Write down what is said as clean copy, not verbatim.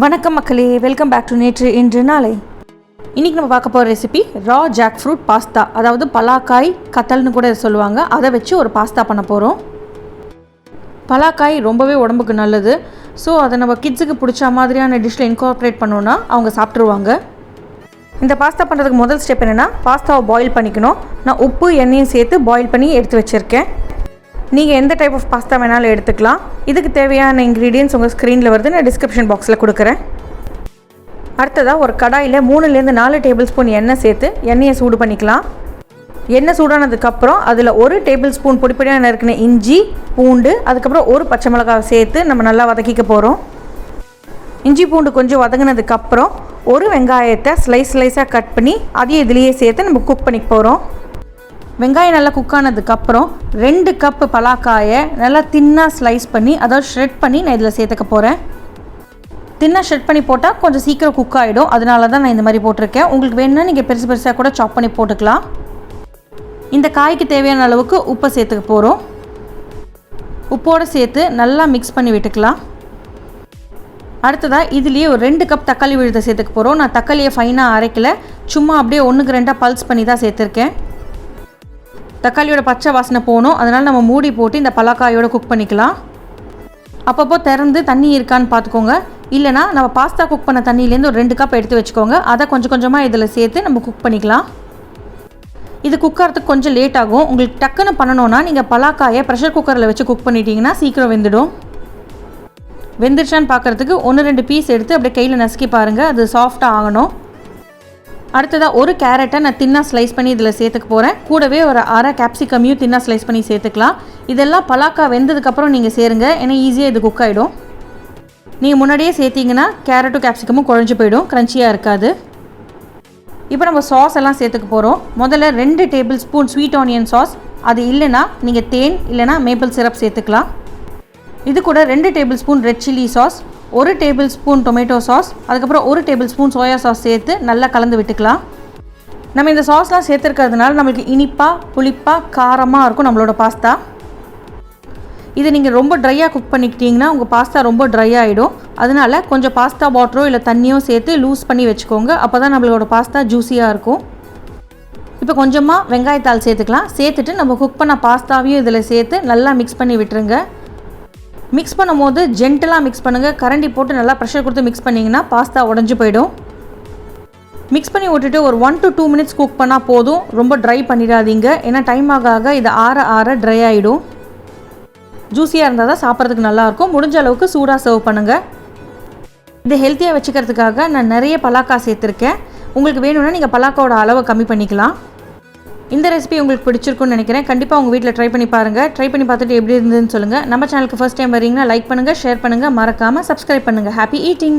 வணக்கம் மக்களே, welcome back to நேற்று இன்று நாளை. இன்றைக்கி நம்ம பார்க்க போகிற ரெசிபி ரா ஜாக் ஃப்ரூட் பாஸ்தா, அதாவது பலாக்காய் கத்தல்னு கூட சொல்லுவாங்க. அதை வச்சு ஒரு பாஸ்தா பண்ண போகிறோம். பலாக்காய் ரொம்பவே உடம்புக்கு நல்லது. ஸோ அதை நம்ம கிட்ஸுக்கு பிடிச்ச மாதிரியான டிஷ்ஷில் இன்கார்பரேட் பண்ணோன்னா அவங்க சாப்பிட்ருவாங்க. இந்த பாஸ்தா பண்ணுறதுக்கு முதல் ஸ்டெப் என்னென்னா, பாஸ்தாவை பாயில் பண்ணிக்கணும். நான் உப்பு எண்ணெயும் சேர்த்து பாயில் பண்ணி எடுத்து வச்சுருக்கேன். நீங்கள் எந்த டைப் ஆஃப் பாஸ்தா வேணாலும் எடுத்துக்கலாம். இதுக்கு தேவையான இன்க்ரீடியன்ட்ஸ் உங்கள் ஸ்க்ரீனில் வருது, நான் டிஸ்கிரிப்ஷன் பாக்ஸில் கொடுக்குறேன். அடுத்ததாக ஒரு கடாயில் 3-4 டேபிள் ஸ்பூன் எண்ணெய் சேர்த்து எண்ணெயை சூடு பண்ணிக்கலாம். எண்ணெய் சூடானதுக்கப்புறம் அதில் 1 டேபிள் ஸ்பூன் பொடிப்பொடியாக நறுக்கின இஞ்சி, பூண்டு, அதுக்கப்புறம் 1 பச்சை மிளகாய் சேர்த்து நம்ம நல்லா வதக்கிக்க போகிறோம். இஞ்சி பூண்டு கொஞ்சம் வதங்கினதுக்கப்புறம் 1 வெங்காயத்தை ஸ்லைஸாக கட் பண்ணி அதையும் இதிலேயே சேர்த்து நம்ம குக் பண்ணிக்க போகிறோம். வெங்காயம் நல்லா குக் ஆனதுக்கப்புறம் 2 கப்பு பலாக்காயை நல்லா தின்னாக ஸ்லைஸ் பண்ணி, அதாவது ஷ்ரெட் பண்ணி நான் இதில் சேர்த்துக்க போகிறேன். தின்னாக ஷ்ரெட் பண்ணி போட்டால் கொஞ்சம் சீக்கிரம் குக் ஆகிடும், அதனால தான் நான் இந்த மாதிரி போட்டிருக்கேன். உங்களுக்கு வேணும்னா நீங்கள் பெருசாக கூட சாப் பண்ணி போட்டுக்கலாம். இந்த காய்க்கு தேவையான அளவுக்கு உப்பை சேர்த்துக்க போகிறோம். உப்போடு சேர்த்து நல்லா மிக்ஸ் பண்ணி விட்டுக்கலாம். அடுத்ததாக இதுலேயே ஒரு 2 கப் தக்காளி விழுதை சேர்த்துக்க போகிறோம். நான் தக்காளியை ஃபைனாக அரைக்கல, சும்மா அப்படியே 1க்கு 2 பல்ஸ் பண்ணி தான் சேர்த்துருக்கேன். தக்காளியோட பச்சை வாசனை போகணும், அதனால் நம்ம மூடி போட்டு இந்த பலாக்காயோட குக் பண்ணிக்கலாம். அப்பப்போ திறந்து தண்ணி இருக்கான்னு பார்த்துக்கோங்க. இல்லைனா நம்ம பாஸ்தா குக் பண்ண தண்ணியிலேருந்து ஒரு 2 கப் எடுத்து வச்சுக்கோங்க. அதை கொஞ்சமாக இதில் சேர்த்து நம்ம குக் பண்ணிக்கலாம். இது குக் ஆகிறதுக்கு கொஞ்சம் லேட் ஆகும். உங்களுக்கு டக்குன்னு பண்ணணுன்னா நீங்கள் பலாக்காயை ப்ரெஷர் குக்கரில் வச்சு குக் பண்ணிட்டீங்கன்னா சீக்கிரம் வெந்துடும். வெந்துருச்சான்னு பார்க்குறதுக்கு 1-2 பீஸ் எடுத்து அப்படியே கையில் நசுக்கி பாருங்கள், அது சாஃப்டாக ஆகணும். அடுத்ததாக 1 கேரட்டை நான் தின்னாக ஸ்லைஸ் பண்ணி இதில் சேர்த்துக்க போகிறேன். கூடவே ஒரு அரை கேப்சிகமையும் தின்னாக ஸ்லைஸ் பண்ணி சேர்த்துக்கலாம். இதெல்லாம் பலாக்கா வெந்ததுக்கப்புறம் நீங்கள் சேருங்க, ஏன்னா ஈஸியாக இது குக் ஆகிடும். நீங்கள் முன்னாடியே சேர்த்திங்கன்னா கேரட்டும் கேப்சிகமும் குழஞ்சி போயிடும், க்ரன்ச்சியாக இருக்காது. இப்போ நம்ம சாஸ் எல்லாம் சேர்த்துக்க போகிறோம். முதல்ல 2 table spoon sweet onion sauce, அது இல்லைனா நீங்கள் தேன் இல்லைனா மேப்பிள் சிரப் சேர்த்துக்கலாம். இது கூட 2 table spoon red chilli sauce, 1 table spoon tomato sauce, அதுக்கப்புறம் 1 டேபிள் ஸ்பூன் சோயா சாஸ் சேர்த்து நல்லா கலந்து விட்டுக்கலாம். நம்ம இந்த சாஸ்லாம் சேர்த்துருக்கிறதுனால நம்மளுக்கு இனிப்பாக புளிப்பாக காரமாக இருக்கும் நம்மளோட பாஸ்தா. இது நீங்கள் ரொம்ப ட்ரையாக குக் பண்ணிக்கிட்டிங்கன்னா உங்கள் பாஸ்தா ரொம்ப ட்ரை ஆகிடும். அதனால் கொஞ்சம் பாஸ்தா வாட்டரோ இல்லை தண்ணியோ சேர்த்து லூஸ் பண்ணி வச்சுக்கோங்க. அப்போ தான் நம்மளோட பாஸ்தா ஜூஸியாக இருக்கும். இப்போ கொஞ்சமாக வெங்காயத்தாள் சேர்த்துக்கலாம். சேர்த்துட்டு நம்ம குக் பண்ண பாஸ்தாவையும் இதில் சேர்த்து நல்லா மிக்ஸ் பண்ணி விட்டுருங்க. மிக்ஸ் பண்ணும்போது ஜென்டலாக மிக்ஸ் பண்ணுங்கள். கரண்டி போட்டு நல்லா ப்ரெஷர் கொடுத்து மிக்ஸ் பண்ணிங்கன்னா பாஸ்தா உடஞ்சி போயிடும். மிக்ஸ் பண்ணி விட்டுட்டு ஒரு 1 to 2 மினிட்ஸ் குக் பண்ணால் போதும். ரொம்ப ட்ரை பண்ணிடாதீங்க, ஏன்னா டைம் ஆக இது ஆற ட்ரை ஆகிடும். ஜூஸியாக இருந்தால் தான் சாப்பிட்றதுக்கு நல்லாயிருக்கும். முடிஞ்ச அளவுக்கு சூடாக சர்வ் பண்ணுங்கள். இதை ஹெல்த்தியாக வச்சுக்கிறதுக்காக நான் நிறைய பலாக்காய் சேர்த்துருக்கேன். உங்களுக்கு வேணும்னா நீங்கள் பலாக்காவோட அளவை கம்மி பண்ணிக்கலாம். இந்த ரெசிபி உங்களுக்கு பிடிச்சிருக்குன்னு நினைக்கிறேன். கண்டிப்பாக உங்கள் வீட்டில் ட்ரை பண்ணி பாருங்கள். ட்ரை பண்ணி பார்த்துட்டு எப்படி இருந்ததுன்னு சொல்லுங்கள். நம்ம சேனலுக்கு ஃபர்ஸ்ட் டைம் வரீங்கன்னா லைக் பண்ணுங்கள், ஷேர் பண்ணுங்கள், மறக்காமல் சப்ஸ்கிரைப் பண்ணுங்கள். Happy eating.